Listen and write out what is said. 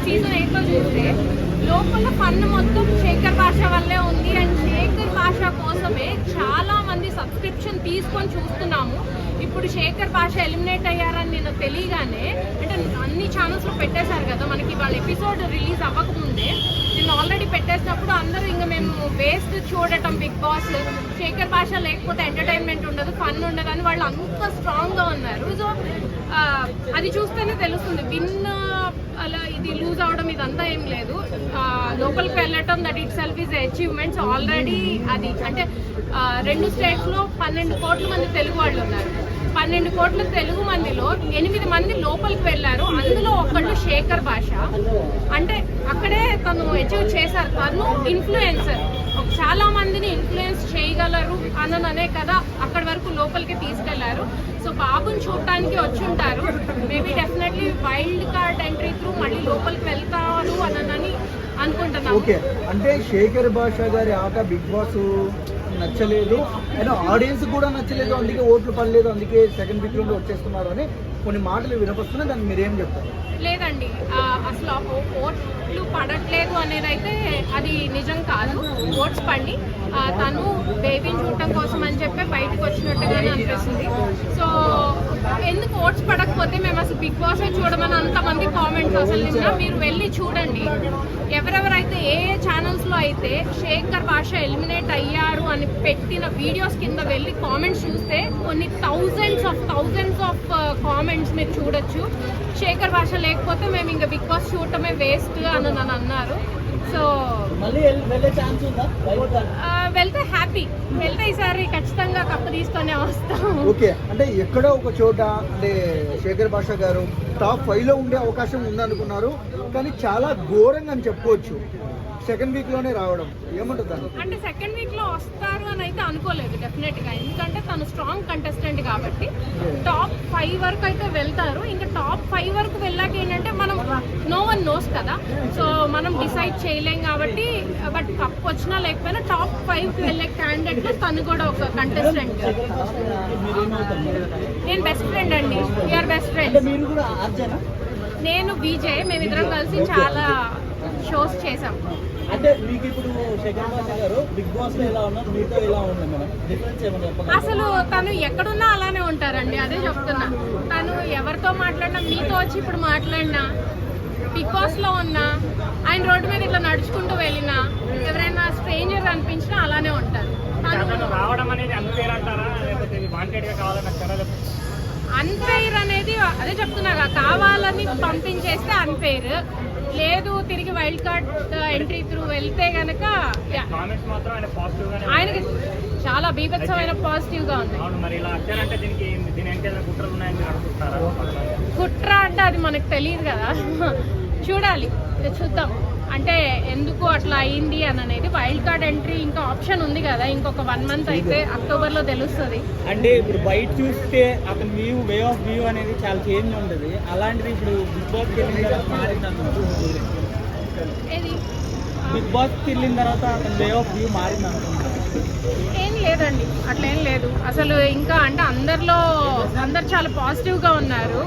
Season 8లో చూస్తే లోపల fun మొత్తం శేఖర్ భాష వల్లే ఉంది. అండ్ శేఖర్ భాష కోసమే చాలా మంది సబ్స్క్రిప్షన్ తీసుకొని చూస్తున్నాము. ఇప్పుడు శేఖర్ భాష ఎలిమినేట్ అయ్యారని నేను తెలియగానే, అంటే అన్ని ఛానల్స్లో పెట్టేశారు కదా మనకి, వాళ్ళ ఎపిసోడ్ రిలీజ్ అవ్వకముందే నేను ఆల్రెడీ పెట్టేసినప్పుడు అందరూ ఇంకా మేము వేస్ట్ చూడటం బిగ్ బాస్, శేఖర్ భాష లేకపోతే ఎంటర్టైన్మెంట్ ఉండదు, ఫన్ ఉండదు అని వాళ్ళు అంత స్ట్రాంగ్గా ఉన్నారు. సో అది చూస్తేనే తెలుస్తుంది విన్ అలా ఇది లూజ్ అవడం ఇదంతా ఏం లేదు. లోపలికి వెళ్ళటం that it self is achievements already. అది అంటే 2 స్టేట్స్లో 12 కోట్ల మంది తెలుగు వాళ్ళు ఉన్నారు. 12 కోట్ల తెలుగు మందిలో 8 మంది లోపలికి వెళ్ళారు. అందులో ఒకళ్ళు శేఖర్ భాష. అంటే అక్కడే తను అచీవ్ చేశారు. తను ఇన్ఫ్లుయెన్సర్, చాలా మందిని ఇన్ఫ్లుయెన్స్ చేయగలరు అనే కదా అక్కడి వరకు లోపలికి తీసుకెళ్లారు. సో బాబుని చూడటానికి వచ్చి ఉంటారు. Maybe definitely wild card entry through మళ్ళీ లోపలికి వెళ్తారు అని అనుకుంటున్నాను. ఓకే, అంటే శేఖర్ భాష గారి ఆట బిగ్ బాస్ నచ్చలేదు, అయినా ఆడియన్స్ కూడా నచ్చలేదు, అందుకే ఓట్లు పడలేదు, అందుకే సెకండ్ వీక్ లో వచ్చేస్తున్నారు అని కొన్ని మాటలు వినపస్తున్నాయి. దాన్ని మీరేం చెప్తారు? లేదండి, అసలు ఓట్లు పడట్లేదు అనేది అయితే అది నిజం కాదు. ఓట్స్ పడి తను బేబీని చూడటం కోసం అని చెప్పి బయటకు వచ్చినట్టుగానే అనిపిస్తుంది. సో ఎందుకు ఓట్స్ పడకపోతే మేము అసలు బిగ్ బాస్ చూడమని అంతమంది కామెంట్స్ అసలు నిన్న మీరు వెళ్ళి చూడండి. ఎవరెవరైతే ఏ ఛానల్స్లో అయితే శేఖర్ భాష ఎలిమినేట్ అయ్యారు అని పెట్టిన వీడియోస్ కింద వెళ్ళి కామెంట్స్ చూస్తే కొన్ని థౌజండ్స్ ఆఫ్ కామెంట్స్ మీరు చూడొచ్చు. శేఖర్ భాష లేకపోతే మేము ఇంకా బిగ్ బాస్ చూడటమే వేస్ట్ అని నన్ను అన్నారు. సో వెళ్తే హ్యాపీ, వెళ్తే ఈసారి ఖచ్చితంగా కప్పు తీసుకొని వస్తాం. ఓకే, అంటే ఎక్కడో ఒక చోట అంటే శేఖర్ భాష గారు టాప్ 5లో ఉండే అవకాశం ఉందనుకున్నారు, కానీ చాలా ఘోరంగా అని చెప్పుకోవచ్చు సెకండ్ వీక్ లోనే రావడం. ఏమంటుంది? అంటే సెకండ్ వీక్ లో వస్తారు అని అయితే అనుకోలేదు డెఫినెట్ గా, ఎందుకంటే తను స్ట్రాంగ్ కంటెస్టెంట్ కాబట్టి టాప్ 5 వరకు అయితే వెళ్తారు. ఇంకా టాప్ 5 వరకు వెళ్ళాక ఏంటంటే మనం నో వన్ నోస్ కదా, సో మనం డిసైడ్ చేయలేం కాబట్టి. బట్ కప్ వచ్చినా లేకపోయినా టాప్ 5కి వెళ్ళే క్యాండిడేట్ లో తను కూడా ఒక కంటెస్టెంట్. నేను బెస్ట్ ఫ్రెండ్ అండి, యూఆర్ బెస్ట్ ఫ్రెండ్. నేను విజయ్, మేమిద్దరం కలిసి చాలా షోస్ చేసాం. అంటే మీకు ఇప్పుడు శేఖర్ భాష గారు బిగ్ బాస్ లో ఎలా ఉన్నారు, మీతో ఎలా ఉన్నారు మేడం? డిఫరెన్స్ ఏమన్నా చెప్పండి. అసలు తను ఎక్కడున్నా అలానే ఉంటారండి, అదే చెప్తున్నా. తను ఎవరితో మాట్లాడినా, మీతో వచ్చి ఇప్పుడు మాట్లాడినా, బిగ్ బాస్ లో ఉన్నా, ఆయన రోడ్డు మీద ఇట్లా నడుచుకుంటూ వెళ్ళినా, ఎవరైనా స్ట్రేంజర్ అనిపించినా అలానే ఉంటారు. అన్ఫెయిర్ అనేది అదే చెప్తున్నాగా, కావాలని పంపించేస్తే అన్ఫెయిర్, లేదు తిరిగి వైల్డ్ కార్డ్ ఎంట్రీ త్రూ వెళ్తే గనక ఆయనకి చాలా బీభత్సమైన పాజిటివ్ గా ఉంది. కుట్ర అంటే అది మనకు తెలియదు కదా, చూడాలి, చూద్దాం. అంటే ఎందుకు అట్లా అయింది అని అనేది. వైల్డ్ కార్డ్ ఎంట్రీ ఇంకా ఆప్షన్ ఉంది కదా, ఇంకొక 1 మంత్ అయితే అక్టోబర్ లో తెలుస్తుంది. అంటే ఇప్పుడు బయట చూస్తే అతని వ్యూ, వే ఆఫ్ వ్యూ అనేది చాలా చేంజ్ ఉంటుంది. అలాంటిది ఇప్పుడు బిగ్ బాస్ వెళ్ళిన తర్వాత మారింది అనుకుంటున్నాను. బిగ్ బాస్ వెళ్ళిన తర్వాత అతని వే ఆఫ్ వ్యూ మారింది అనుకుంటున్నాను. ఏం లేదండి, అట్లా ఏం లేదు అసలు. ఇంకా అంటే అందరు చాలా పాజిటివ్ గా ఉన్నారు.